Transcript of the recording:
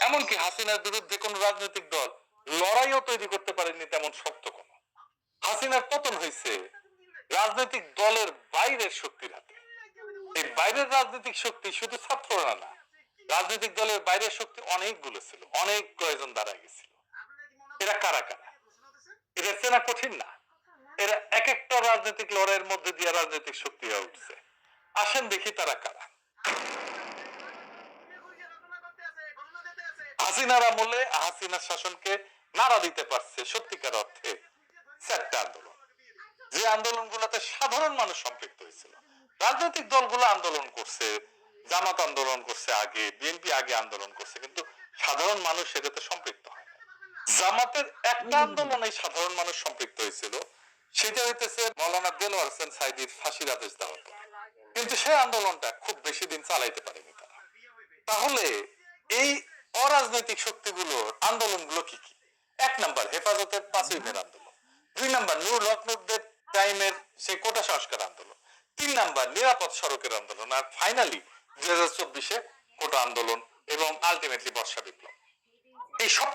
এমনকি হাসিনার বিরুদ্ধে কোন রাজনৈতিক দল লড়াইও তৈরি করতে পারেনি তেমন শক্ত কোন। হাসিনার পতন হয়েছে রাজনৈতিক দলের বাইরের শক্তির হাতে। এই বাইরের রাজনৈতিক শক্তি শুধু ছাত্ররা না, রাজনৈতিক দলের বাইরের শক্তি অনেকগুলো ছিল, অনেক কয়েকজন দাঁড়া গেছিল। এরা কারা কারা? এদের চেনা কঠিন না। এরা এক একটা রাজনৈতিক লড়াইয়ের মধ্যে দিয়ে রাজনৈতিক শক্তি হয়ে উঠছে। আসেন দেখি তারা কারা। হাসিনার আমলে হাসিনার শাসনকে নাড়া দিতে পারছে সত্যিকার অর্থে চারটা আন্দোলন, যে আন্দোলনগুলোতে সাধারণ মানুষ সম্পৃক্ত হয়েছিল। রাজনৈতিক দলগুলো আন্দোলন করছে, জামাত আন্দোলন করছে আগে, বিএনপি আগে আন্দোলন করছে, কিন্তু সাধারণ মানুষ সেটাতে সম্পৃক্ত হয় না। জামাতের একটা আন্দোলনে সাধারণ মানুষ সম্পৃক্ত হয়েছিল, সেটা হইতেছে মৌলানা দেলোয়ার হোসেন সাঈদীর ফাঁসির আদেশ দেওয়ার পর। কিন্তু সেই আন্দোলনটা খুব বেশি দিন চালাইতে পারেনি তারা। তাহলে এই অরাজনৈতিক শক্তিগুলোর আন্দোলনগুলো কি কি? এক নাম্বার হেফাজতের 5ই মের আন্দোলন, 2 নাম্বার নূর হক নূরদের টাইমের সেই কোটা সংস্কার আন্দোলন, 3 নাম্বার নিরাপদ সড়কের আন্দোলন, আর ফাইনালি 2024-এ কোটা আন্দোলন এবং আলটিমেটলি বর্ষা বিপ্লব। এই সব